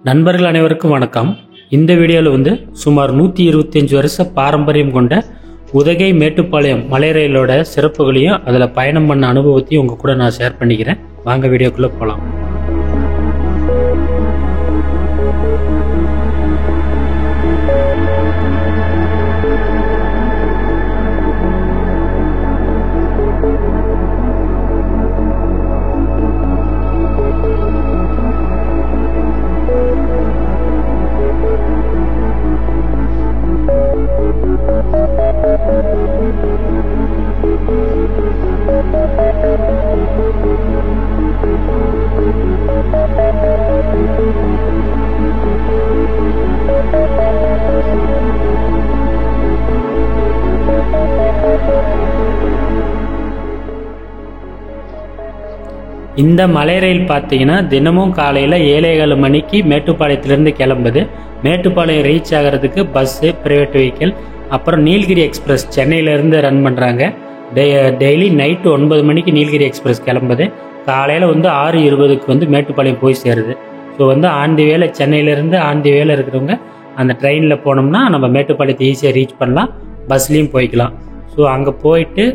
நண்பர்கள் அனைவருக்கும் வணக்கம். இந்த வீடியோவில் வந்து சுமார் 125 வருஷ பாரம்பரியம் கொண்ட உதகை மேட்டுப்பாளையம் மலை ரயிலோட சிறப்புகளையும் அதில் பயணம் பண்ண அனுபவத்தையும் உங்கள் கூட நான் ஷேர் பண்ணிக்கிறேன். வாங்க வீடியோக்குள்ளே போகலாம். இந்த மலை ரயில் பார்த்தீங்கன்னா தினமும் காலையில் 7:15 மணிக்கு மேட்டுப்பாளையத்திலிருந்து கிளம்புது. மேட்டுப்பாளையம் ரீச் ஆகிறதுக்கு பஸ்ஸு, ப்ரைவேட் வெஹிக்கிள், அப்புறம் நீலகிரி எக்ஸ்பிரஸ் சென்னையிலேருந்து ரன் பண்ணுறாங்க. டெய்லி நைட்டு 9 மணிக்கு நீலகிரி எக்ஸ்பிரஸ் கிளம்புது. காலையில் வந்து 6:20க்கு வந்து மேட்டுப்பாளையம் போய் சேருது. ஸோ வந்து ஆந்தி வேலை சென்னையிலேருந்து ஆந்தி வேலை இருக்கிறவங்க அந்த ட்ரெயினில் போனோம்னா நம்ம மேட்டுப்பாளையத்தை ஈஸியாக ரீச் பண்ணலாம். பஸ்லேயும் போய்க்கலாம். ஸோ அங்கே போயிட்டு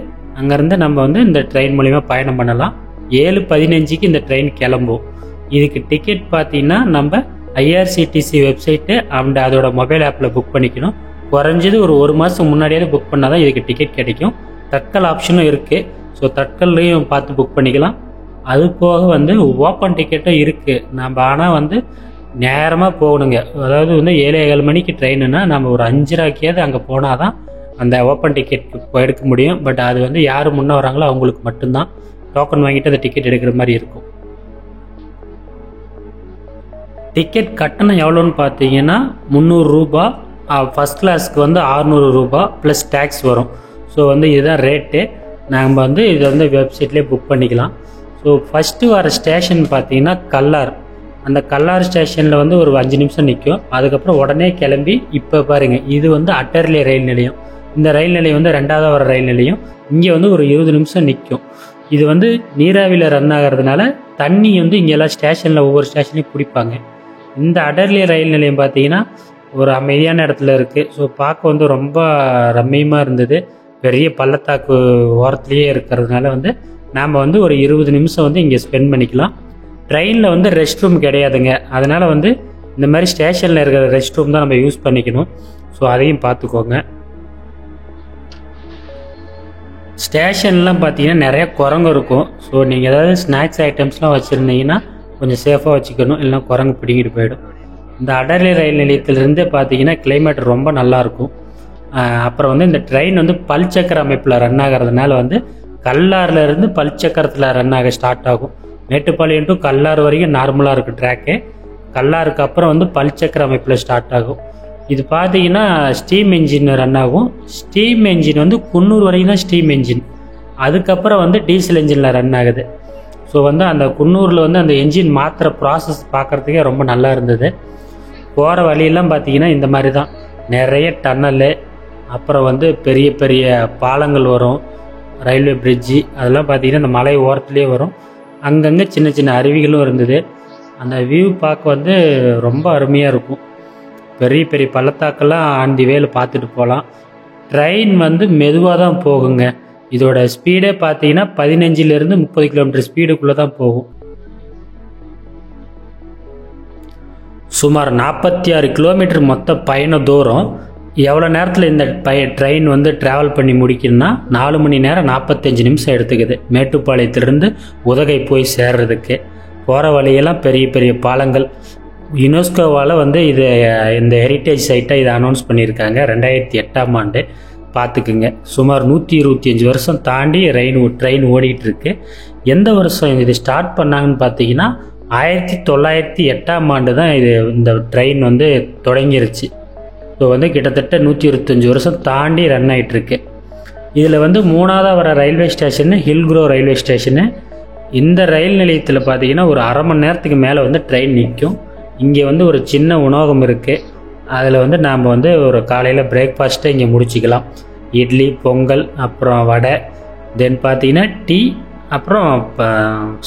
அங்கேருந்து நம்ம வந்து இந்த ட்ரெயின் மூலிமா பயணம் பண்ணலாம். 7:15க்கு இந்த ட்ரெயின் கிளம்பும். இதுக்கு டிக்கெட் பார்த்தீங்கன்னா நம்ம ஐஆர்சிடிசி வெப்சைட்டு அண்ட் அதோட மொபைல் ஆப்பில் புக் பண்ணிக்கணும். குறைஞ்சது ஒரு மாதம் முன்னாடியாவது புக் பண்ணால் தான் இதுக்கு டிக்கெட் கிடைக்கும். தட்கல் ஆப்ஷனும் இருக்குது. ஸோ தட்கல்லையும் பார்த்து புக் பண்ணிக்கலாம். அது போக வந்து ஓப்பன் டிக்கெட்டும் இருக்குது. நம்ம ஆனால் வந்து நேரமாக போகணுங்க. அதாவது வந்து 7:15 மணிக்கு ட்ரெயினுன்னா நம்ம ஒரு 5:30க்காவது அங்கே போனால் தான் அந்த ஓப்பன் டிக்கெட் எடுக்க முடியும். பட் அது வந்து யார் முன்னே வராங்களோ அவங்களுக்கு மட்டும்தான் டோக்கன் வாங்கிட்டு அந்த டிக்கெட் எடுக்கிற மாதிரி இருக்கும். டிக்கெட் கட்டணம் எவ்வளோன்னு பார்த்தீங்கன்னா 300 ரூபா. ஃபஸ்ட் கிளாஸ்க்கு வந்து 600 ரூபா ப்ளஸ் டேக்ஸ் வரும். ஸோ வந்து இதுதான் ரேட்டு. நம்ம வந்து இதை வந்து வெப்சைட்லேயே புக் பண்ணிக்கலாம். ஸோ ஃபஸ்ட்டு வர ஸ்டேஷன் பார்த்தீங்கன்னா கல்லார். அந்த கல்லார் ஸ்டேஷனில் வந்து ஒரு 5 நிமிஷம் நிற்கும். அதுக்கப்புறம் உடனே கிளம்பி இப்போ பாருங்கள், இது வந்து அட்டர்லே ரயில் நிலையம். இந்த ரயில் நிலையம் வந்து 2வது வர ரயில் நிலையம். இங்கே வந்து ஒரு 20 நிமிஷம் நிற்கும். இது வந்து நீராவியில் ரன் ஆகிறதுனால தண்ணி வந்து இங்கெல்லாம் ஸ்டேஷனில் ஒவ்வொரு ஸ்டேஷன்லையும் பிடிப்பாங்க. இந்த அடர்லி ரயில் நிலையம் பார்த்தீங்கன்னா ஒரு அமைதியான இடத்துல இருக்குது. ஸோ பார்க்க வந்து ரொம்ப ரம்மியமாக இருந்தது. பெரிய பள்ளத்தாக்கு ஓரத்துலேயே இருக்கிறதுனால வந்து நாம் வந்து ஒரு 20 நிமிஷம் வந்து இங்கே ஸ்பெண்ட் பண்ணிக்கலாம். ட்ரெயினில் வந்து ரெஸ்ட் ரூம் கிடையாதுங்க. அதனால் வந்து இந்த மாதிரி ஸ்டேஷனில் இருக்கிற ரெஸ்ட் ரூம் தான் நம்ம யூஸ் பண்ணிக்கணும். ஸோ அதையும் பார்த்துக்கோங்க. ஸ்டேஷன்லாம் பார்த்தீங்கன்னா நிறைய குரங்கு இருக்கும். ஸோ நீங்கள் ஏதாவது ஸ்நாக்ஸ் ஐட்டம்ஸ்லாம் வச்சுருந்தீங்கன்னா கொஞ்சம் சேஃபாக வச்சுக்கணும், இல்லைனா குரங்கு பிடிங்கிட்டு போயிடும். இந்த அடர்லி ரயில் நிலையத்திலிருந்து பார்த்தீங்கன்னா கிளைமேட் ரொம்ப நல்லாயிருக்கும். அப்புறம் வந்து இந்த ட்ரெயின் வந்து பல்சக்கர அமைப்பில் ரன் ஆகிறதுனால வந்து கல்லாறுலேருந்து பல்சக்கரத்தில் ரன் ஆக ஸ்டார்ட் ஆகும். மேட்டுப்பாளையம் டு கல்லாறு வரைக்கும் நார்மலாக இருக்கும் ட்ராக்கு. கல்லாருக்கு அப்புறம் வந்து பல்சக்கர அமைப்பில் ஸ்டார்ட் ஆகும். இது பார்த்தீங்கன்னா ஸ்டீம் என்ஜின் ரன் ஆகும். ஸ்டீம் என்ஜின் வந்து குன்னூர் வரைக்கும் தான் ஸ்டீம் என்ஜின். அதுக்கப்புறம் வந்து டீசல் என்ஜினில் ரன் ஆகுது. ஸோ வந்து அந்த குன்னூரில் வந்து அந்த என்ஜின் மாற்றுற ப்ராசஸ் பார்க்குறதுக்கே ரொம்ப நல்லா இருந்தது. போகிற வழியெல்லாம் பார்த்தீங்கன்னா இந்த மாதிரி தான் நிறைய டன்னலு, அப்புறம் வந்து பெரிய பெரிய பாலங்கள் வரும், ரயில்வே பிரிட்ஜி அதெல்லாம் பார்த்தீங்கன்னா இந்த மலை ஓரத்துலேயே வரும். அங்கங்கே சின்ன சின்ன அருவிகளும் இருந்தது. அந்த வியூ பார்க்க வந்து ரொம்ப அருமையாக இருக்கும். பெரிய பெரிய பள்ளத்தாக்கெல்லாம் ஆண்டி வேலை பார்த்துட்டு போகலாம். ட்ரெயின் வந்து மெதுவாக தான் போகுங்க. இதோட ஸ்பீடே பார்த்தீங்கன்னா 15லேருந்து 30 கிலோமீட்டர் ஸ்பீடுக்குள்ளே தான் போகும். சுமார் 46 கிலோமீட்டர் மொத்த பயண தூரம். எவ்வளோ நேரத்தில் இந்த ட்ரெயின் வந்து ட்ராவல் பண்ணி முடிக்கணும்னா 4 மணி நேரம் 45 நிமிஷம் எடுத்துக்குது மேட்டுப்பாளையத்திலிருந்து உதகை போய் சேர்றதுக்கு. போகிற வழியெல்லாம் பெரிய பெரிய பாலங்கள். யுனெஸ்கோவால் வந்து இது இந்த ஹெரிட்டேஜ் சைட்டை இதை அனௌன்ஸ் பண்ணியிருக்காங்க 2008ஆம் ஆண்டு. பார்த்துக்குங்க, சுமார் 125 வருஷம் தாண்டி ட்ரெயின் ஓடிக்கிட்டு இருக்கு. எந்த வருஷம் இது ஸ்டார்ட் பண்ணாங்கன்னு பார்த்தீங்கன்னா 1908ஆம் ஆண்டு தான் இந்த ட்ரெயின் வந்து தொடங்கிருச்சு. ஸோ வந்து கிட்டத்தட்ட 125 வருஷம் தாண்டி ரன் ஆகிட்டுருக்கு. இதில் வந்து 3வது வர ரயில்வே ஸ்டேஷனு ஹில்க்ரோ ரயில்வே ஸ்டேஷனு. இந்த ரயில் நிலையத்தில் பார்த்தீங்கன்னா ஒரு அரை மணி நேரத்துக்கு மேலே வந்து ட்ரெயின் நிற்கும். இங்கே வந்து ஒரு சின்ன உணவகம் இருக்குது. அதில் வந்து நாம் வந்து ஒரு காலையில் பிரேக்ஃபாஸ்ட்டை இங்கே முடிச்சிக்கலாம். இட்லி, பொங்கல், அப்புறம் வடை, தென் பார்த்தீங்கன்னா டீ, அப்புறம்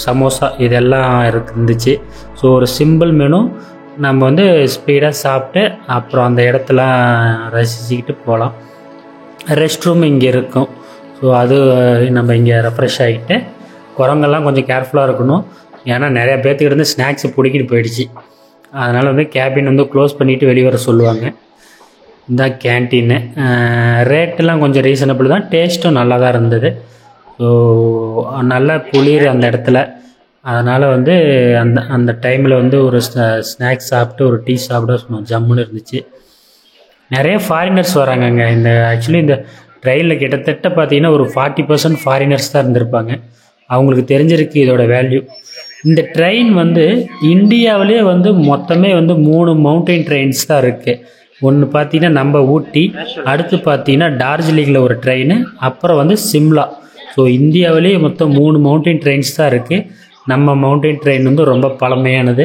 சமோசா இதெல்லாம் இருந்துச்சு. ஸோ ஒரு சிம்பிள் மெனு. நம்ம வந்து ஸ்பீடாக சாப்பிட்டு அப்புறம் அந்த இடத்தெல்லாம் ரசிச்சுக்கிட்டு போகலாம். ரெஸ்ட் ரூம் இங்கே இருக்கும். ஸோ அது நம்ம இங்கே ரெஃப்ரெஷ் ஆகிட்டு, குரங்கெல்லாம் கொஞ்சம் கேர்ஃபுல்லாக இருக்கணும். ஏன்னா நிறையா பேர்த்துக்கிட்ட இருந்து ஸ்நாக்ஸு பிடிக்கிட்டு போயிடுச்சு. அதனால் வந்து கேபின் வந்து க்ளோஸ் பண்ணிவிட்டு வெளியே வர சொல்லுவாங்க. இந்த கேன்டீனு ரேட்டெல்லாம் கொஞ்சம் ரீசனபிள் தான், டேஸ்ட்டும் நல்லா தான் இருந்தது. ஸோ நல்லா குளிர் அந்த இடத்துல. அதனால் வந்து அந்த அந்த டைமில் வந்து ஒரு ஸ்நாக்ஸ் சாப்பிட்டு ஒரு டீ சாப்பிட ஜம்முன்னு இருந்துச்சு. நிறைய ஃபாரினர்ஸ் வராங்கங்க. ஆக்சுவலி இந்த ட்ரெயினில் கிட்டத்தட்ட பார்த்தீங்கன்னா ஒரு 40% ஃபாரினர்ஸ் தான் இருந்திருப்பாங்க. அவங்களுக்கு தெரிஞ்சிருக்கு இதோட வேல்யூ. இந்த ட்ரெயின் வந்து இந்தியாவிலே வந்து மொத்தமே வந்து 3 மவுண்டைன் ட்ரெயின்ஸ் தான் இருக்குது. ஒன்று பார்த்தீங்கன்னா நம்ம ஊட்டி, அடுத்து பார்த்தீங்கன்னா டார்ஜிலிங்கில் ஒரு ட்ரெயின், அப்புறம் வந்து சிம்லா. ஸோ இந்தியாவிலேயே மொத்தம் 3 மவுண்டைன் ட்ரெயின்ஸ் தான் இருக்குது. நம்ம மவுண்டைன் ட்ரெயின் வந்து ரொம்ப பழமையானது,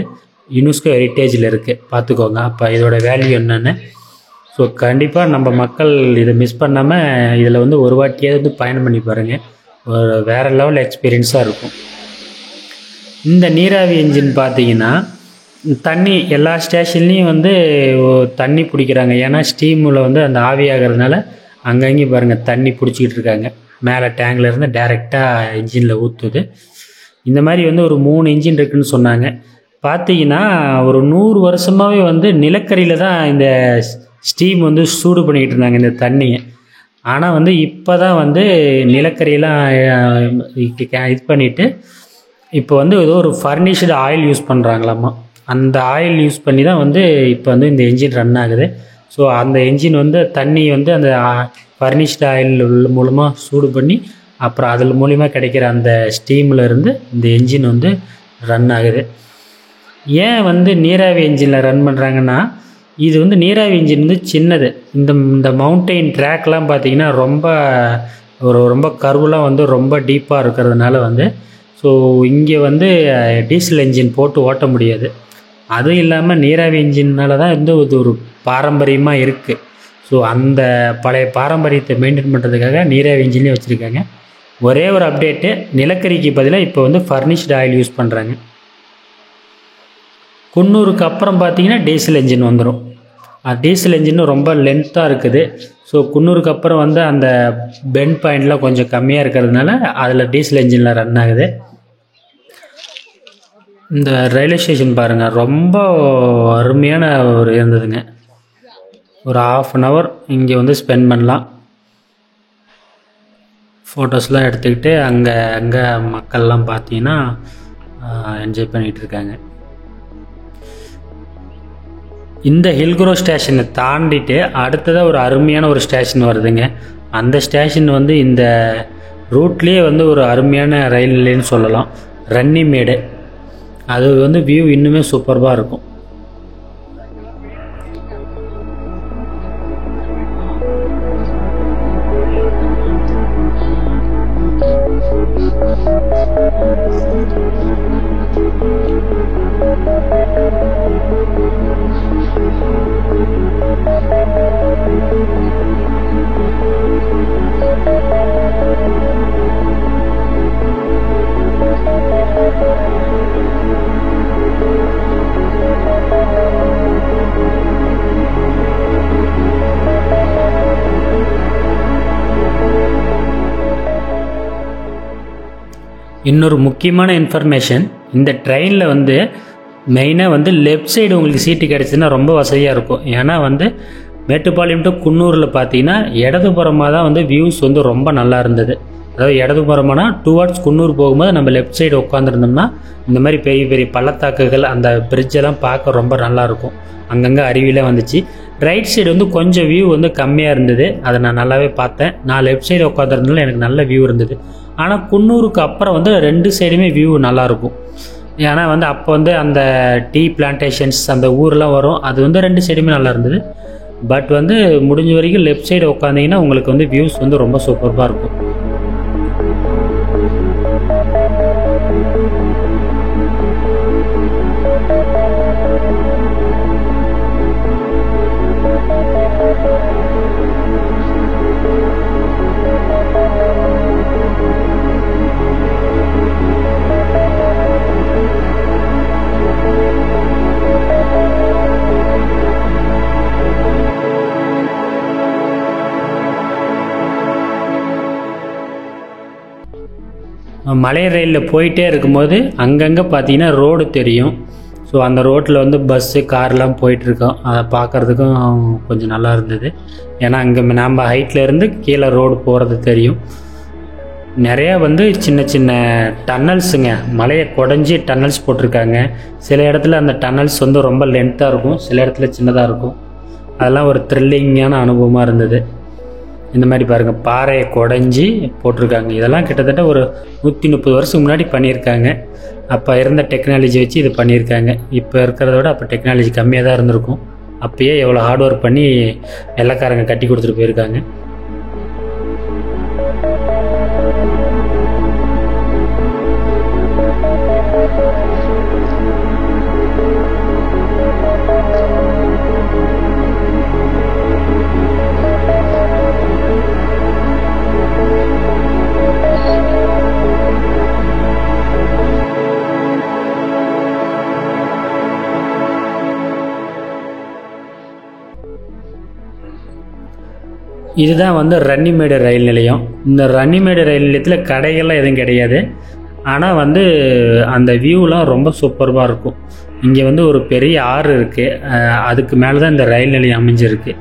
யுனெஸ்கோ ஹெரிட்டேஜில் இருக்குது. பார்த்துக்கோங்க அப்போ இதோட வேல்யூ என்னென்னு. ஸோ கண்டிப்பாக நம்ம மக்கள் இதை மிஸ் பண்ணாமல் இதில் வந்து ஒரு வாட்டியாவது வந்து பயணம் பண்ணி பாருங்கள். ஒரு வேறு லெவல் எக்ஸ்பீரியன்ஸாக இருக்கும். இந்த நீராவி என்ஜின் பார்த்தீங்கன்னா தண்ணி எல்லா ஸ்டேஷன்லேயும் வந்து தண்ணி பிடிக்கிறாங்க. ஏன்னா ஸ்டீமில் வந்து அந்த ஆவி ஆகிறதுனால அங்கங்கேயும் பாருங்கள் தண்ணி பிடிச்சிக்கிட்டு இருக்காங்க. மேலே டேங்க்லேருந்து டைரெக்டாக இன்ஜினில் ஊற்றுது. இந்த மாதிரி வந்து ஒரு 3 இன்ஜின் இருக்குதுன்னு சொன்னாங்க. பார்த்தீங்கன்னா ஒரு 100 வருஷமாகவே வந்து நிலக்கரியில் தான் இந்த ஸ்டீம் வந்து சூடு பண்ணிக்கிட்டு இருந்தாங்க இந்த தண்ணியை. ஆனால் வந்து இப்போ தான் வந்து நிலக்கரியெல்லாம் இது பண்ணிவிட்டு இப்போ வந்து ஏதோ ஒரு ஃபர்னிஷ்டு ஆயில் யூஸ் பண்ணுறாங்களாம்மா. அந்த ஆயில் யூஸ் பண்ணி தான் வந்து இப்போ வந்து இந்த என்ஜின் ரன் ஆகுது. ஸோ அந்த என்ஜின் வந்து தண்ணி வந்து அந்த ஃபர்னிஷ்டு ஆயில் மூலமாக சூடு பண்ணி அப்புறம் அதில் மூலிமா கிடைக்கிற அந்த ஸ்டீமில் இருந்து இந்த என்ஜின் வந்து ரன் ஆகுது. ஏன் வந்து நீராவி என்ஜினில் ரன் பண்ணுறாங்கன்னா, இது வந்து நீராவி இன்ஜின் வந்து சின்னது. இந்த மவுண்டெயின் ட்ராக்லாம் பார்த்திங்கன்னா ரொம்ப கர்வெலாம் வந்து ரொம்ப டீப்பாக இருக்கிறதுனால வந்து ஸோ இங்கே வந்து டீசல் என்ஜின் போட்டு ஓட்ட முடியாது. அதுவும் இல்லாமல் நீராவி இன்ஜின்னால தான் வந்து இது ஒரு பாரம்பரியமாக இருக்குது. ஸோ அந்த பழைய பாரம்பரியத்தை மெயின்டைன் பண்ணுறதுக்காக நீராவி இன்ஜின்லேயே வச்சுருக்காங்க. ஒரே ஒரு அப்டேட்டு, நிலக்கரிக்கு பதிலாக இப்போ வந்து ஃபர்னிஷ்டு ஆயில் யூஸ் பண்ணுறாங்க. குன்னூருக்கு அப்புறம் பார்த்தீங்கன்னா டீசல் என்ஜின் வந்துடும். டீசல் என்ஜின் ரொம்ப லென்த்தாக இருக்குது. ஸோ குன்னூருக்கு அப்புறம் வந்து அந்த பெண்ட் பாயிண்ட்லாம் கொஞ்சம் கம்மியாக இருக்கிறதுனால அதில் டீசல் என்ஜினில் ரன் ஆகுது. இந்த ரயில்வே ஸ்டேஷன் பாருங்கள், ரொம்ப அருமையான ஒரு இருந்ததுங்க. ஒரு 1/2 hour இங்கே வந்து ஸ்பெண்ட் பண்ணலாம். ஃபோட்டோஸ்லாம் எடுத்துக்கிட்டு அங்கே மக்கள்லாம் பார்த்தீங்கன்னா என்ஜாய் பண்ணிகிட்ருக்காங்க. இந்த ஹில்குரோ ஸ்டேஷனை தாண்டிட்டு அடுத்ததாக ஒரு அருமையான ஒரு ஸ்டேஷன் வருதுங்க. அந்த ஸ்டேஷன் வந்து இந்த ரூட்லேயே வந்து ஒரு அருமையான ரயில் நிலையம்னு சொல்லலாம், ரன்னிமேடு. அது வந்து வியூ இன்னுமே சூப்பராக இருக்கும். இன்னொரு முக்கியமான இன்ஃபர்மேஷன், இந்த ட்ரெயினில் வந்து மெயினாக வந்து லெஃப்ட் சைடு உங்களுக்கு சீட்டு கிடச்சிதுன்னா ரொம்ப வசதியாக இருக்கும். ஏன்னா வந்து மேட்டுப்பாளையம் டு குன்னூரில் பார்த்தீங்கன்னா இடதுபுறமாக தான் வந்து வியூஸ் வந்து ரொம்ப நல்லா இருந்தது. அதாவது இடதுபுறமானா டுவார்ட்ஸ் குன்னூர் போகும்போது நம்ம லெஃப்ட் சைடு உட்காந்துருந்தோம்னா இந்த மாதிரி பெரிய பெரிய பள்ளத்தாக்குகள், அந்த பிரிட்ஜெல்லாம் பார்க்க ரொம்ப நல்லாயிருக்கும். அங்கங்கே அருவிலாம் வந்துச்சு. ரைட் சைடு வந்து கொஞ்சம் வியூ வந்து கம்மியாக இருந்தது. அதை நான் நல்லாவே பார்த்தேன். நான் லெஃப்ட் சைடு உட்காந்துருந்தாலும் எனக்கு நல்ல வியூ இருந்தது. ஆனால் குன்னூருக்கு அப்புறம் வந்து 2 சைடுமே வியூ நல்லாயிருக்கும். ஏன்னா வந்து அப்போ வந்து அந்த டீ பிளான்டேஷன்ஸ் அந்த ஊரெலாம் வரும். அது வந்து 2 சைடுமே நல்லா இருந்தது. பட் வந்து முடிஞ்ச வரைக்கும் லெஃப்ட் சைடு உட்காந்திங்கன்னா உங்களுக்கு வந்து வியூஸ் வந்து ரொம்ப சூப்பராக இருக்கும். மலை ரயிலில் போயிட்டே இருக்கும்போது அங்கங்கே பார்த்தீங்கன்னா ரோடு தெரியும். ஸோ அந்த ரோட்டில் வந்து பஸ்ஸு கார்லாம் போயிட்டுருக்கோம். அதை பார்க்குறதுக்கும் கொஞ்சம் நல்லா இருந்தது. ஏன்னா அங்கே நம்ம ஹைட்டில் இருந்து கீழே ரோடு போகிறது தெரியும். நிறையா வந்து சின்ன சின்ன டன்னல்ஸுங்க, மலையை குடஞ்சி டன்னல்ஸ் போட்டிருக்காங்க. சில இடத்துல அந்த டன்னல்ஸ் வந்து ரொம்ப லென்த்தாக இருக்கும், சில இடத்துல சின்னதாக இருக்கும். அதெல்லாம் ஒரு த்ரில்லிங்கான அனுபவமாக இருந்தது. இந்த மாதிரி பாருங்கள், பாறையை குடஞ்சி போட்டிருக்காங்க. இதெல்லாம் கிட்டத்தட்ட ஒரு 130 வருஷம் முன்னாடி பண்ணியிருக்காங்க. அப்போ இருந்த டெக்னாலஜி வச்சு இது பண்ணியிருக்காங்க. இப்போ இருக்கிறத விட அப்போ டெக்னாலஜி கம்மியாக தான் இருந்திருக்கும். அப்போயே எவ்வளோ ஹார்ட் ஒர்க் பண்ணி வெள்ளைக்காரங்க கட்டி கொடுத்துட்டு போயிருக்காங்க. இதுதான் வந்து ரன்னிமேடு ரயில் நிலையம். இந்த ரன்னிமேடு ரயில் நிலையத்தில் கடைகள்லாம் எதுவும் கிடையாது. ஆனால் வந்து அந்த வியூலாம் ரொம்ப சூப்பராக இருக்கும். இங்கே வந்து ஒரு பெரிய ஆறு இருக்குது, அதுக்கு மேலே தான் இந்த ரயில் நிலையம் அமைஞ்சிருக்கு.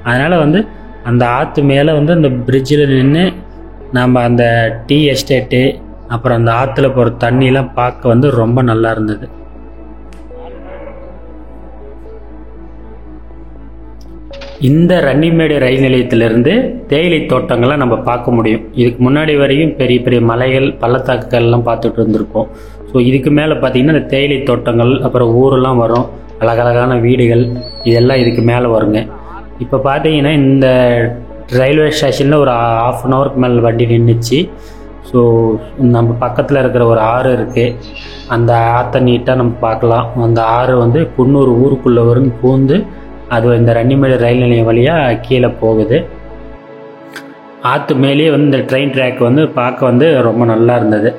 அதனால் வந்து அந்த ஆற்று மேலே வந்து அந்த பிரிட்ஜில் நின்று நம்ம அந்த டீ எஸ்டேட்டு அப்புறம் அந்த ஆற்றுல போகிற தண்ணிலாம் பார்க்க வந்து ரொம்ப நல்லா இருந்தது. இந்த ரன்னிமேடு ரயில் நிலையத்திலிருந்து தேயிலை தோட்டங்களை நம்ம பார்க்க முடியும். இதுக்கு முன்னாடி வரையும் பெரிய பெரிய மலைகள் பள்ளத்தாக்குகள்லாம் பார்த்துட்டு இருந்திருக்கோம். ஸோ இதுக்கு மேலே பார்த்தீங்கன்னா இந்த தேயிலை தோட்டங்கள் அப்புறம் ஊரெல்லாம் வரும், அழகழகான வீடுகள், இதெல்லாம் இதுக்கு மேலே வருங்க. இப்போ பார்த்தீங்கன்னா இந்த ரயில்வே ஸ்டேஷனில் ஒரு 1/2 அன் ஹவருக்கு மேலே வண்டி நின்றுச்சு. ஸோ நம்ம பக்கத்தில் இருக்கிற ஒரு ஆறு இருக்குது, அந்த ஆற்றை நீட்டாக நம்ம பார்க்கலாம். அந்த ஆறு வந்து குன்னூர் ஊருக்குள்ளே வரும் பூந்து அது இந்த ரன்னிமேடு ரயில் நிலையம் வழியாக கீழே போகுது. ஆற்று மேலேயே வந்து இந்த ட்ரெயின் ட்ராக் வந்து பார்க்க வந்து ரொம்ப நல்லா இருந்தது.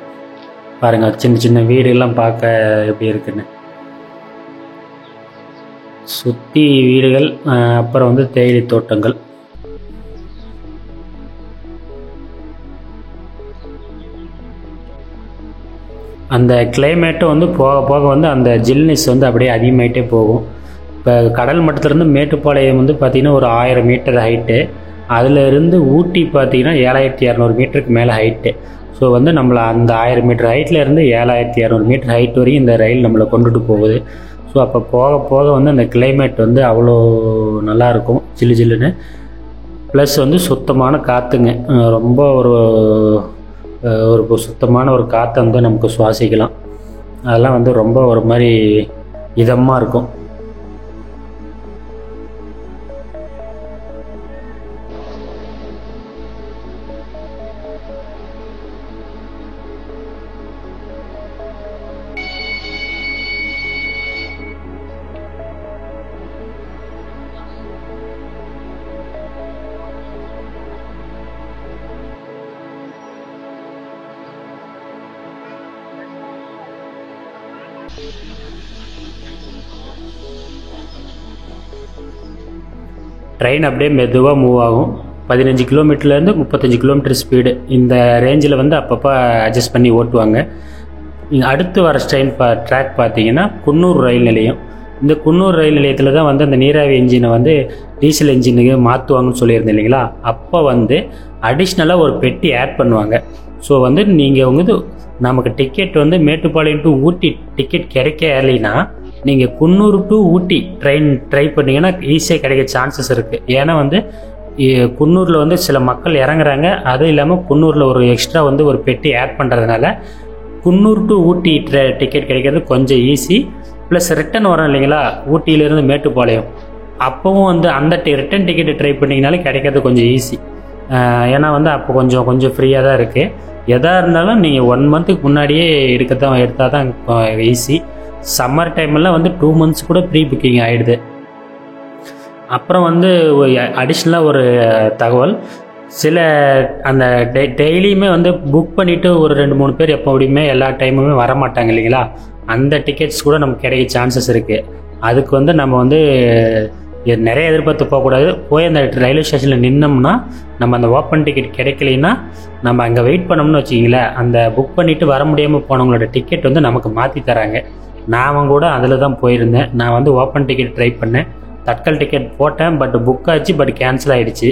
பாருங்கள், சின்ன சின்ன வீடுகள்லாம் பார்க்க எப்படி இருக்குன்னு. சுற்றி வீடுகள், அப்புறம் வந்து தேயிலை தோட்டங்கள். அந்த கிளைமேட்டும் வந்து போக போக வந்து அந்த ஜில்னஸ் வந்து அப்படியே அதிகமாகிட்டே போகும். இப்போ கடல் மட்டத்திலேருந்து மேட்டுப்பாளையம் வந்து பார்த்திங்கன்னா ஒரு 1000 மீட்டர் ஹைட்டு, அதிலிருந்து ஊட்டி பார்த்திங்கன்னா 7200 மீட்டருக்கு மேலே ஹைட்டு. ஸோ வந்து நம்மளை அந்த 1000 மீட்டர் ஹைட்டில் இருந்து 7200 மீட்டர் ஹைட் வரையும் இந்த ரயில் நம்மளை கொண்டுட்டு போகுது. ஸோ அப்போ போக போக வந்து அந்த கிளைமேட் வந்து அவ்வளோ நல்லாயிருக்கும், ஜில்லு ஜில்லுன்னு. ப்ளஸ் வந்து சுத்தமான காற்றுங்க, ரொம்ப ஒரு சுத்தமான ஒரு காற்றை வந்து நமக்கு சுவாசிக்கலாம். அதெல்லாம் வந்து ரொம்ப ஒரு மாதிரி இதமாக இருக்கும். ட்ரெயின் அப்படியே மெதுவாக மூவ் ஆகும். 15 கிலோமீட்டர்லேருந்து 35 கிலோமீட்டர் ஸ்பீடு, இந்த ரேஞ்சில் வந்து அப்பப்போ அட்ஜஸ்ட் பண்ணி ஓட்டுவாங்க. அடுத்து வர ட்ராக் பார்த்தீங்கன்னா குன்னூர் ரயில் நிலையம். இந்த குன்னூர் ரயில் நிலையத்தில் தான் வந்து அந்த நீராவி என்ஜினை வந்து டீசல் என்ஜினுக்கு மாற்றுவாங்கன்னு சொல்லியிருந்தேன் இல்லைங்களா. அப்போ வந்து அடிஷ்னலாக ஒரு பெட்டி ஆட் பண்ணுவாங்க. ஸோ வந்து நீங்கள் வந்து நமக்கு டிக்கெட் வந்து மேட்டுப்பாளையம் டு ஊட்டி டிக்கெட் கிடைக்கலைன்னா நீங்கள் குன்னூர் டு ஊட்டி ட்ரை பண்ணிங்கன்னா ஈஸியாக கிடைக்க சான்சஸ் இருக்குது. ஏன்னா வந்து குன்னூரில் வந்து சில மக்கள் இறங்குறாங்க, அதுவும் இல்லாமல் குன்னூரில் ஒரு எக்ஸ்ட்ரா வந்து ஒரு பெட்டி ஆட் பண்ணுறதுனால குன்னூர் டு ஊட்டி டிக்கெட் கிடைக்கிறது கொஞ்சம் ஈஸி. ப்ளஸ் ரிட்டன் வரும் இல்லைங்களா ஊட்டியிலேருந்து மேட்டுப்பாளையம், அப்போவும் வந்து அந்த ரிட்டன் டிக்கெட்டை ட்ரை பண்ணிங்கனாலே கிடைக்கிறது கொஞ்சம் ஈஸி. ஏன்னா வந்து அப்போ கொஞ்சம் ஃப்ரீயாக தான் இருக்குது. எதாக இருந்தாலும் நீங்கள் 1 மந்த்துக்கு முன்னாடியே எடுத்தால் தான் ஈஸி. சம்மர் டைமெல்லாம் வந்து 2 மந்த்ஸ் கூட ப்ரீ புக்கிங் ஆகிடுது. அப்புறம் வந்து அடிஷ்னலாக ஒரு தகவல், சில அந்த டெய்லியுமே வந்து புக் பண்ணிவிட்டு ஒரு 2-3 பேர் எப்போ அப்படியுமே எல்லா டைமுமே வரமாட்டாங்க இல்லைங்களா. அந்த டிக்கெட்ஸ் கூட நமக்கு கிடைக்க சான்சஸ் இருக்குது. அதுக்கு வந்து நம்ம வந்து இது நிறைய எதிர்பார்த்து போகக்கூடாது. போய் அந்த ரயில்வே ஸ்டேஷனில் நின்னோம்னா நம்ம அந்த ஓப்பன் டிக்கெட் கிடைக்கலைன்னா நம்ம அங்கே வெயிட் பண்ணோம்னு வச்சிங்களேன், அந்த புக் பண்ணிவிட்டு வர முடியாமல் போனவங்களோட டிக்கெட் வந்து நமக்கு மாற்றி தராங்க. நான் கூட அதில் தான் போயிருந்தேன். நான் வந்து ஓப்பன் டிக்கெட் ட்ரை பண்ணேன், தட்கல் டிக்கெட் போட்டேன், பட் புக் ஆச்சு, பட் கேன்சல் ஆகிடுச்சு.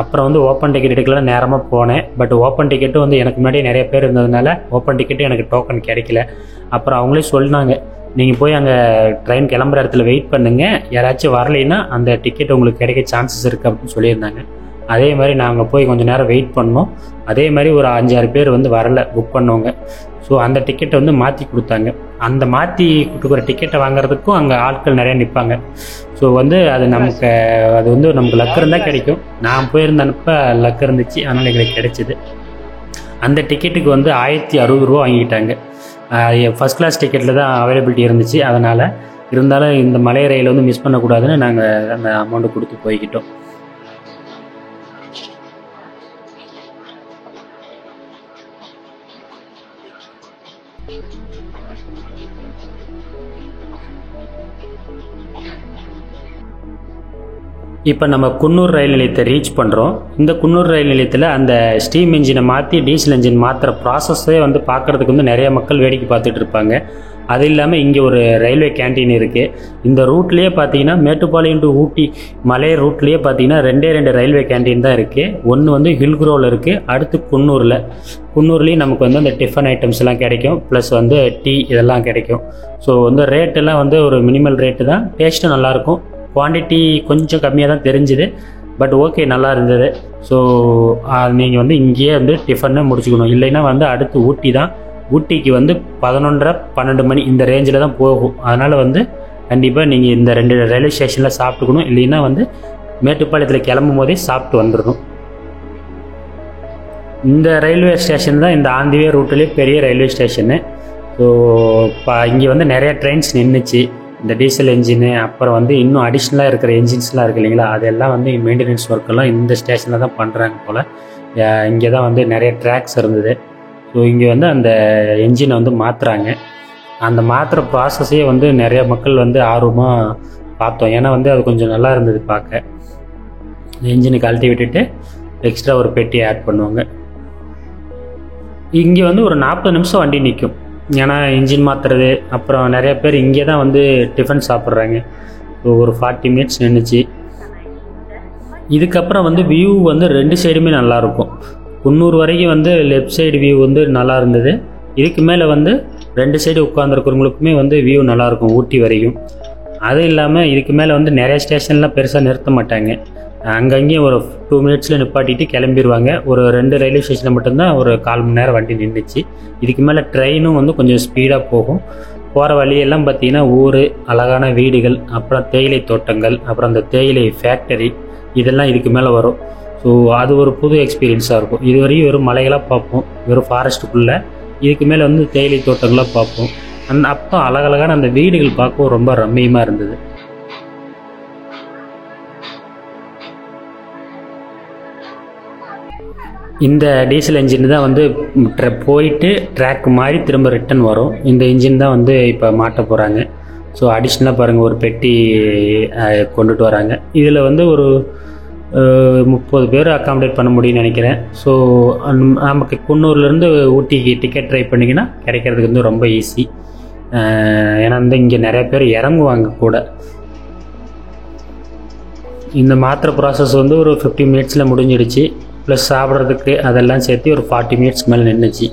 அப்புறம் வந்து ஓப்பன் டிக்கெட் எடுக்கலாம் நேரமாக போனேன். பட் ஓப்பன் டிக்கெட்டும் வந்து எனக்கு முன்னாடியே நிறைய பேர் இருந்ததுனால ஓப்பன் டிக்கெட்டும் எனக்கு டோக்கன் கிடைக்கல. அப்புறம் அவங்களே சொன்னாங்க, நீங்கள் போய் அங்கே ட்ரெயின் கிளம்புற இடத்துல வெயிட் பண்ணுங்கள், யாராச்சும் வரலைன்னா அந்த டிக்கெட் உங்களுக்கு கிடைக்க சான்சஸ் இருக்குது அப்படின்னு சொல்லியிருந்தாங்க. அதே மாதிரி நாங்கள் போய் கொஞ்சம் நேரம் வெயிட் பண்ணோம். அதே மாதிரி ஒரு 5-6 பேர் வந்து வரலை புக் பண்ணவங்க. ஸோ அந்த டிக்கெட்டை வந்து மாற்றி கொடுத்தாங்க. அந்த மாற்றி கொடுக்குற டிக்கெட்டை வாங்குறதுக்கும் அங்கே ஆட்கள் நிறையா நிற்பாங்க. ஸோ வந்து அது வந்து நமக்கு லக் இருந்தால் கிடைக்கும். நான் போயிருந்தப்ப லக் இருந்துச்சு, அதனால் எங்களுக்கு கிடைச்சிது. அந்த டிக்கெட்டுக்கு வந்து 1060 ரூபா வாங்கிக்கிட்டாங்க. ஃபஸ்ட் கிளாஸ் டிக்கெட்டில் தான் அவைலபிலிட்டி இருந்துச்சு. அதனால் இருந்தாலும் இந்த மலை ரயில் வந்து மிஸ் பண்ணக்கூடாதுன்னு நாங்கள் அந்த அமௌண்ட்டு கொடுத்து போய்கிட்டோம். இப்போ நம்ம குன்னூர் ரயில் நிலையத்தை ரீச் பண்ணுறோம். இந்த குன்னூர் ரயில் நிலையத்தில் அந்த ஸ்டீம் இன்ஜினை மாற்றி டீசல் இன்ஜின் மாற்றுற ப்ராசஸே வந்து பார்க்குறதுக்கு வந்து நிறைய மக்கள் வேடிக்கை பார்த்துட்டு இருப்பாங்க. அது இல்லாமல் இங்கே ஒரு ரயில்வே கேன்டீன் இருக்குது. இந்த ரூட்லேயே பார்த்தீங்கன்னா மேட்டுப்பாளையம் டு ஊட்டி மலை ரூட்லேயே பார்த்தீங்கன்னா 2 ரயில்வே கேன்டீன் தான் இருக்குது. ஒன்று வந்து ஹில்க்ரோவில் இருக்குது, அடுத்து குன்னூர்லேயும் நமக்கு வந்து அந்த டிஃபன் ஐட்டம்ஸ் எல்லாம் கிடைக்கும், ப்ளஸ் வந்து டீ இதெல்லாம் கிடைக்கும். ஸோ வந்து ரேட்டெல்லாம் வந்து ஒரு மினிமல் ரேட்டு தான், டேஸ்ட்டும் நல்லாயிருக்கும். குவான்டிட்டி கொஞ்சம் கம்மியாக தான் தெரிஞ்சுது, பட் ஓகே நல்லா இருந்தது. ஸோ நீங்கள் வந்து இங்கேயே வந்து டிஃபன்னு முடிச்சுக்கணும். இல்லைன்னா வந்து அடுத்து ஊட்டி தான். ஊட்டிக்கு வந்து 11:30-12 மணி இந்த ரேஞ்சில் தான் போகும். அதனால் வந்து கண்டிப்பாக நீங்கள் இந்த 2 ரயில்வே ஸ்டேஷனில் சாப்பிட்டுக்கணும். இல்லைன்னா வந்து மேட்டுப்பாளையத்தில் கிளம்பும் போதே சாப்பிட்டு வந்துடணும். இந்த ரயில்வே ஸ்டேஷன் தான் இந்த ஆந்திவே ரூட்லேயே பெரிய ரயில்வே ஸ்டேஷனு. ஸோ இங்கே வந்து நிறையா ட்ரெயின்ஸ் நின்றுச்சு. இந்த டீசல் என்ஜினு, அப்புறம் வந்து இன்னும் அடிஷ்னலாக இருக்கிற என்ஜின்ஸ்லாம் இருக்குது இல்லைங்களா, அதெல்லாம் வந்து மெயின்டெனன்ஸ் ஒர்க்கெல்லாம் இந்த ஸ்டேஷனில் தான் பண்ணுறாங்க போல். இங்கே தான் வந்து நிறைய ட்ராக்ஸ் இருந்தது. ஸோ இங்கே வந்து அந்த என்ஜினை வந்து மாற்றுறாங்க. அந்த மாற்றுற ப்ராசஸே வந்து நிறைய மக்கள் வந்து ஆர்வமாக பார்த்தோம். ஏன்னா வந்து அது கொஞ்சம் நல்லா இருந்தது பார்க்க. என்ஜினை கழட்டி விட்டுட்டு எக்ஸ்ட்ரா ஒரு பெட்டி ஆட் பண்ணுவாங்க. இங்கே வந்து ஒரு 40 நிமிஷம் வண்டி நிற்கும். ஏன்னா இன்ஜின் மாற்றுறது, அப்புறம் நிறைய பேர் இங்கே தான் வந்து டிஃபன் சாப்பிட்றாங்க. ஸோ ஒரு 40 மினிட்ஸ் நின்றுச்சு. இதுக்கப்புறம் வந்து வியூ வந்து 2 சைடுமே நல்லாயிருக்கும். குன்னூர் வரைக்கும் வந்து லெஃப்ட் சைடு வியூ வந்து நல்லா இருந்தது. இதுக்கு மேலே வந்து 2 சைடு உட்காந்துருக்கிறவங்களுக்குமே வந்து வியூ நல்லாயிருக்கும் ஊட்டி வரைக்கும். அது இல்லாமல் இதுக்கு மேலே வந்து நிறைய ஸ்டேஷன்லாம் பெருசாக நிறுத்த மாட்டாங்க. அங்கங்கேயும் ஒரு 2 மினிட்ஸில் நிப்பாட்டிட்டு கிளம்பிடுவாங்க. ஒரு 2 ரயில்வே ஸ்டேஷனில் மட்டும்தான் ஒரு 1/4 மணி நேரம் வண்டி நின்றுச்சு. இதுக்கு மேலே ட்ரெயினும் வந்து கொஞ்சம் ஸ்பீடாக போகும். போகிற வழியெல்லாம் பார்த்திங்கன்னா ஊர், அழகான வீடுகள், அப்புறம் தேயிலை தோட்டங்கள், அப்புறம் அந்த தேயிலை ஃபேக்டரி இதெல்லாம் இதுக்கு மேலே வரும். ஸோ அது ஒரு புது எக்ஸ்பீரியன்ஸாக இருக்கும். இதுவரையும் வெறும் மலைகளாக பார்ப்போம், வெறும் ஃபாரஸ்ட்டுக்குள்ளே. இதுக்கு மேலே வந்து தேயிலை தோட்டங்களாக பார்ப்போம். அப்போ அழகழகான அந்த வீடுகள் பார்க்கவும் ரொம்ப ரம்மியமாக இருந்தது. இந்த டீசல் இன்ஜின் தான் வந்து போயிட்டு ட்ராக் மாதிரி திரும்ப ரிட்டன் வரும். இந்த இன்ஜின் தான் வந்து இப்போ மாட்ட போகிறாங்க. ஸோ அடிஷ்னலாக பாருங்கள், ஒரு பெட்டி கொண்டுட்டு வராங்க. இதில் வந்து ஒரு 30 பேர் அக்காமடேட் பண்ண முடியும்னு நினைக்கிறேன். ஸோ நமக்கு குன்னூர்லேருந்து ஊட்டிக்கு டிக்கெட் ட்ரை பண்ணிங்கன்னா கிடைக்கிறதுக்கு வந்து ரொம்ப ஈஸி. ஏன்னா வந்து இங்கே நிறைய பேர் இறங்குவாங்க கூட. இந்த மாத்திரை ப்ராசஸ் வந்து ஒரு 50 மினிட்ஸில் முடிஞ்சிடுச்சு. ப்ளஸ் சாப்பிட்றதுக்கு அதெல்லாம் சேர்த்து ஒரு 40 மினிட்ஸ் மேலே நின்றுச்சு.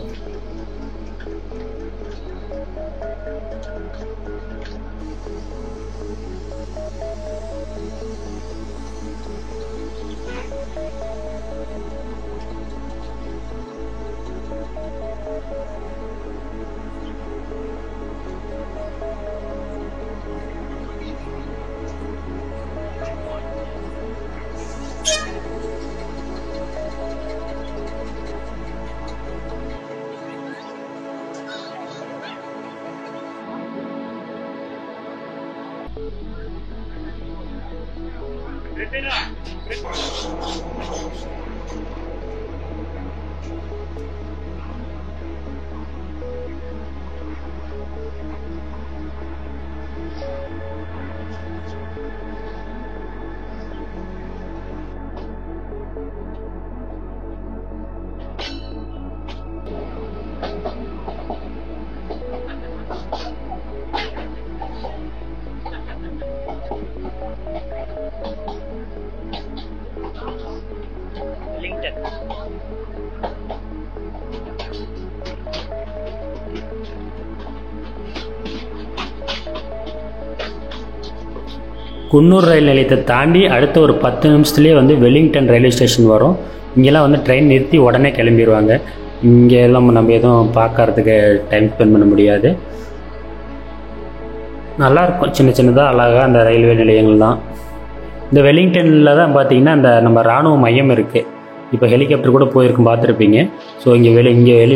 குன்னூர் ரயில் நிலையத்தை தாண்டி அடுத்த ஒரு 10 நிமிஷத்துலேயே வந்து வெலிங்டன் ரயில்வே ஸ்டேஷன் வரும். இங்கெல்லாம் வந்து ட்ரெயின் நிறுத்தி உடனே கிளம்பிடுவாங்க. இங்கே எல்லாம் நம்ம எதுவும் பார்க்கறதுக்கு டைம் ஸ்பெண்ட் பண்ண முடியாது. நல்லாயிருக்கும், சின்ன சின்னதாக அழகாக அந்த ரயில்வே நிலையங்கள் தான். இந்த வெலிங்டனில் தான் பார்த்திங்கன்னா அந்த நம்ம இராணுவ மையம் இருக்குது. இப்போ ஹெலிகாப்டர் கூட போயிருக்கும், பார்த்துருப்பீங்க. ஸோ இங்கே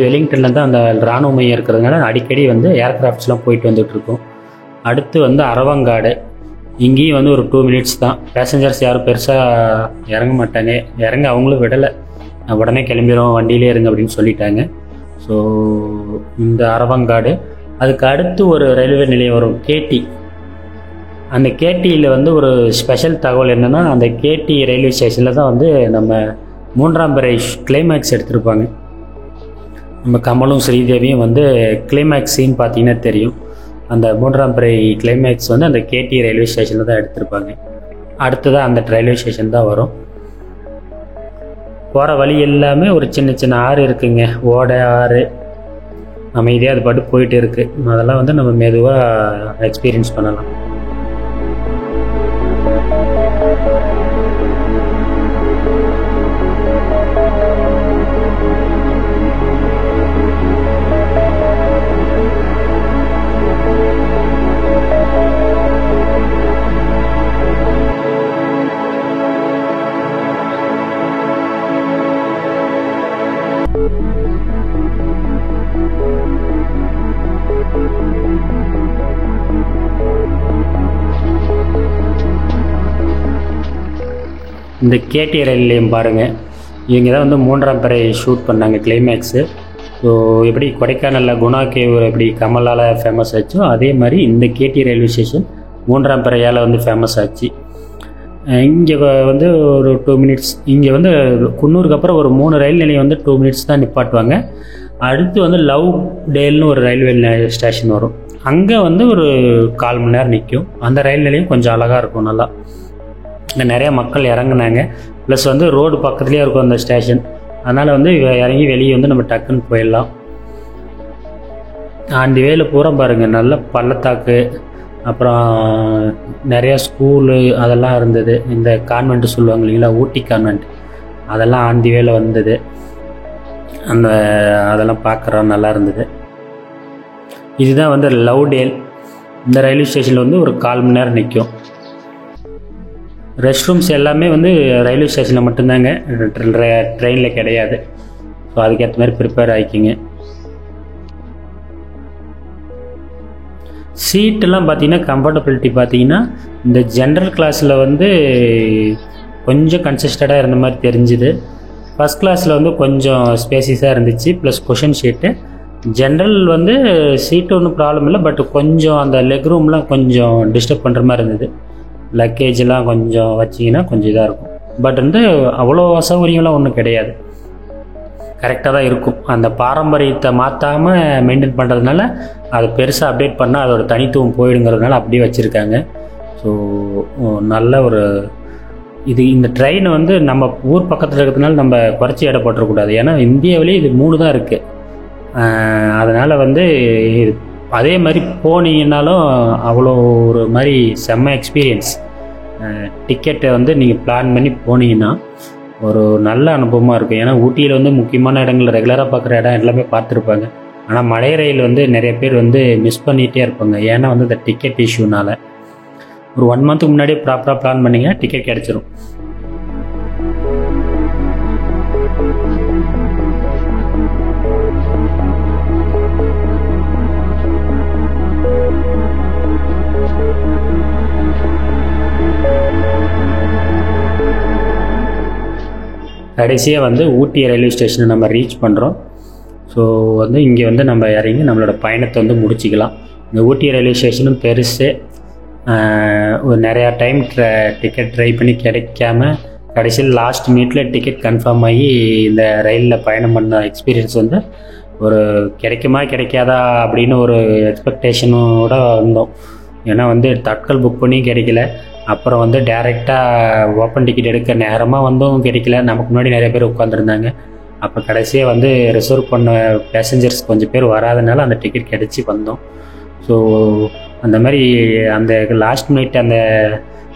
வெலிங்டனில் தான் அந்த இராணுவ மையம் இருக்கிறதுனால அடிக்கடி வந்து ஏர்க்ராஃப்ட்ஸ்லாம் போயிட்டு வந்துட்டுருக்கோம். அடுத்து வந்து அரவங்காடு. இங்கேயும் வந்து ஒரு 2 மினிட்ஸ் தான். பேசஞ்சர்ஸ் யாரும் பெருசாக இறங்க மாட்டாங்க. இறங்க அவங்களும் விடலை, உடனே கிளம்பிடுவோம், வண்டியிலே இருங்க அப்படின்னு சொல்லிட்டாங்க. ஸோ இந்த அரவங்காடு. அதுக்கு அடுத்து ஒரு ரயில்வே நிலையம் வரும், கேடி. அந்த கேடியில் வந்து ஒரு ஸ்பெஷல் தகவல் என்னென்னா, அந்த கேடி ரயில்வே ஸ்டேஷனில் தான் வந்து நம்ம 3ஆம் பிறை கிளைமேக்ஸ் எடுத்திருப்பாங்க. நம்ம கமலும் ஸ்ரீதேவியும் வந்து கிளைமேக்ஸ் சீன் பார்த்தீங்கன்னா தெரியும். அந்த 3ஆம் பிறை கிளைமேக்ஸ் வந்து அந்த கேடி ரயில்வே ஸ்டேஷனில் தான் எடுத்திருப்பாங்க. அடுத்ததாக அந்த ரயில்வே ஸ்டேஷன் தான் வரும். போகிற வழி எல்லாமே ஒரு சின்ன சின்ன ஆறு இருக்குங்க, ஓடை ஆறு, அமைதியாக அது பாட்டு போயிட்டு இருக்குது. அதெல்லாம் வந்து நம்ம மெதுவாக எக்ஸ்பீரியன்ஸ் பண்ணலாம். இந்த கேடி ரயில் நிலையம் பாருங்கள், இவங்க தான் வந்து 3ஆம் பிறை ஷூட் பண்ணாங்க கிளைமேக்ஸு. ஸோ எப்படி கொடைக்கானலில் குணா கேவ் எப்படி கமலால் ஃபேமஸ் ஆச்சோ, அதே மாதிரி இந்த கேடி ரயில்வே ஸ்டேஷன் 3ஆம் பிறையால் வந்து ஃபேமஸ் ஆச்சு. இங்கே வந்து ஒரு 2 மினிட்ஸ். இங்கே வந்து குன்னூருக்கு அப்புறம் ஒரு 3 ரயில் நிலையம் வந்து 2 மினிட்ஸ் தான் நிப்பாட்டுவாங்க. அடுத்து வந்து லவ் டேல்னு ஒரு ரயில்வே ஸ்டேஷன் வரும். அங்கே வந்து ஒரு 1/4 மணி நேரம் நிற்கும். அந்த ரயில் நிலையம் கொஞ்சம் அழகாக இருக்கும், நல்லா. இங்கே நிறையா மக்கள் இறங்குனாங்க. ப்ளஸ் வந்து ரோடு பக்கத்துலேயே இருக்கும் அந்த ஸ்டேஷன். அதனால் வந்து இறங்கி வெளியே வந்து நம்ம டக்குன்னு போயிடலாம். அந்த வேலை பூரா பாருங்கள், நல்ல பள்ளத்தாக்கு, அப்புறம் நிறையா ஸ்கூலு அதெல்லாம் இருந்தது. இந்த கான்வெண்ட்டு சொல்லுவாங்க இல்லைங்களா, ஊட்டி கான்வெண்ட், அதெல்லாம் ஆந்தி வேலை வந்தது. அதெல்லாம் பார்க்குறோம், நல்லா இருந்தது. இதுதான் வந்து லவ் டேல். இந்த ரயில்வே ஸ்டேஷனில் வந்து ஒரு 1/4 மணி நேரம் நிற்கும். ரெஸ்ட் ரூம்ஸ் எல்லாமே வந்து ரயில்வே ஸ்டேஷனில் மட்டும்தாங்க, ட்ரெயினில் கிடையாது. ஸோ அதுக்கேற்ற மாதிரி ப்ரிப்பேர் ஆகிக்கிங்க. சீட்டெல்லாம் பார்த்தீங்கன்னா கம்ஃபர்டபிலிட்டி பார்த்தீங்கன்னா இந்த ஜென்ரல் கிளாஸில் வந்து கொஞ்சம் கன்சிஸ்டடாக இருந்த மாதிரி தெரிஞ்சுது. ஃபஸ்ட் கிளாஸில் வந்து கொஞ்சம் ஸ்பேசிஸாக இருந்துச்சு, ப்ளஸ் குஷன் ஷீட்டு. ஜென்ரல் வந்து சீட்டு ஒன்றும் ப்ராப்ளம் இல்லை, பட் கொஞ்சம் அந்த லெக் ரூம்லாம் கொஞ்சம் டிஸ்டர்ப் பண்ணுற மாதிரி இருந்தது. லக்கேஜெலாம் கொஞ்சம் வச்சிங்கன்னா கொஞ்சம் இதாக இருக்கும். பட் வந்து அவ்வளோ அசௌகரியம்லாம் ஒன்றும் கிடையாது, கரெக்டாக தான் இருக்கும். அந்த பாரம்பரியத்தை மாற்றாமல் மெயின்டைன் பண்ணுறதுனால அது பெருசாக அப்டேட் பண்ணால் அதோட தனித்துவம் போயிடுங்கிறதுனால அப்படியே வச்சுருக்காங்க. ஸோ நல்ல ஒரு இந்த ட்ரெயின் வந்து நம்ம ஊர் பக்கத்தில் இருக்கிறதுனால நம்ம குறைச்சி எடை போட்டுறக்கூடாது. ஏன்னா இந்தியாவிலே இது 3 தான் இருக்குது. அதனால் வந்து அதே மாதிரி போனீங்கன்னாலும் அவ்வளோ ஒரு மாதிரி செம்ம எக்ஸ்பீரியன்ஸ். டிக்கெட்டை வந்து நீங்கள் பிளான் பண்ணி போனீங்கன்னா ஒரு நல்ல அனுபவமாக இருக்கும். ஏன்னா ஊட்டியில் வந்து முக்கியமான இடங்கள் ரெகுலராக பார்க்குற இடம் எல்லாமே பார்த்துருப்பாங்க. ஆனால் மலை ரயில் வந்து நிறைய பேர் வந்து மிஸ் பண்ணிகிட்டே இருப்பாங்க. ஏன்னா வந்து இந்த டிக்கெட் இஷ்யூனால் ஒரு 1 மந்த்துக்கு முன்னாடியே ப்ராப்பராக பிளான் பண்ணிங்கன்னா டிக்கெட் கிடச்சிரும். கடைசியாக வந்து ஊட்டி ரயில்வே ஸ்டேஷனை நம்ம ரீச் பண்ணுறோம். ஸோ வந்து இங்கே வந்து நம்ம இறங்கி நம்மளோட பயணத்தை வந்து முடிச்சிக்கலாம். இந்த ஊட்டி ரயில்வே ஸ்டேஷனும் பெருசு. நிறையா டைம் டிக்கெட் ட்ரை பண்ணி கிடைக்காம கடைசியில் லாஸ்ட் மினிட்டில் டிக்கெட் கன்ஃபார்ம் ஆகி இந்த ரயிலில் பயணம் பண்ண எக்ஸ்பீரியன்ஸ் வந்து ஒரு கிடைக்குமா கிடைக்காதா அப்படின்னு ஒரு எக்ஸ்பெக்டேஷனோடு வந்தோம். ஏன்னா வந்து தட்கல் புக் பண்ணி கிடைக்கல. அப்புறம் வந்து டேரெக்டாக ஓப்பன் டிக்கெட் எடுக்க நேரமாக வந்தும் கிடைக்கல. நமக்கு முன்னாடி நிறைய பேர் உட்காந்துருந்தாங்க. அப்போ கடைசியாக வந்து ரிசர்வ் பண்ண பேசஞ்சர்ஸ் கொஞ்சம் பேர் வராதனால அந்த டிக்கெட் கிடச்சி வந்தோம். ஸோ அந்த மாதிரி அந்த லாஸ்ட் மினிட் அந்த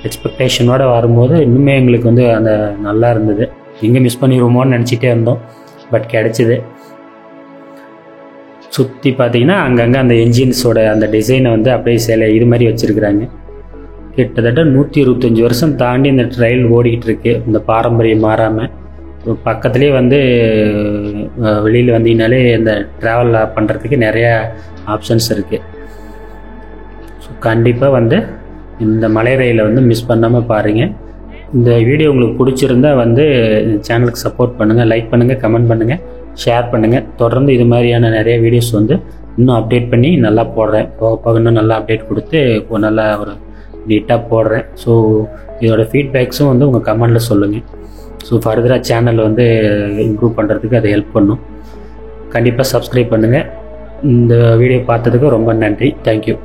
எக்ஸ்பெக்டேஷனோடு வரும்போது இன்னுமே எங்களுக்கு வந்து அந்த நல்லா இருந்தது. எங்கே மிஸ் பண்ணிடுவோமோன்னு நினச்சிட்டே இருந்தோம், பட் கிடச்சிது. சுற்றி பார்த்தீங்கன்னா அங்கங்கே அந்த என்ஜின்ஸோட அந்த டிசைனை வந்து அப்படியே சிலை இது மாதிரி வச்சுருக்குறாங்க. கிட்டத்தட்ட 125 வருஷம் தாண்டி இந்த ரயில் ஓடிக்கிட்டு இருக்கு, இந்த பாரம்பரியம் மாறாமல். பக்கத்துலேயே வந்து வெளியில் வந்தீங்கனாலே இந்த ட்ராவல் பண்ணுறதுக்கு நிறையா ஆப்ஷன்ஸ் இருக்குது. ஸோ கண்டிப்பாக வந்து இந்த மலை ரயிலை வந்து மிஸ் பண்ணாமல் பாருங்கள். இந்த வீடியோ உங்களுக்கு பிடிச்சிருந்தா வந்து சேனலுக்கு சப்போர்ட் பண்ணுங்கள், லைக் பண்ணுங்கள், கமெண்ட் பண்ணுங்கள், ஷேர் பண்ணுங்கள். தொடர்ந்து இது மாதிரியான நிறைய வீடியோஸ் வந்து இன்னும் அப்டேட் பண்ணி நல்லா போடுறேன். போக போக இன்னும் நல்லா அப்டேட் கொடுத்து நல்லா ஒரு நீட்டாக போடுறேன். ஸோ இதோட ஃபீட்பேக்ஸும் வந்து உங்கள் கமெண்டில் சொல்லுங்கள். ஸோ ஃபர்தராக சேனல் வந்து இம்ப்ரூவ் பண்ணுறதுக்கு அது ஹெல்ப் பண்ணும். கண்டிப்பாக சப்ஸ்கிரைப் பண்ணுங்கள். இந்த வீடியோ பார்த்ததுக்கு ரொம்ப நன்றி. தேங்க்யூ.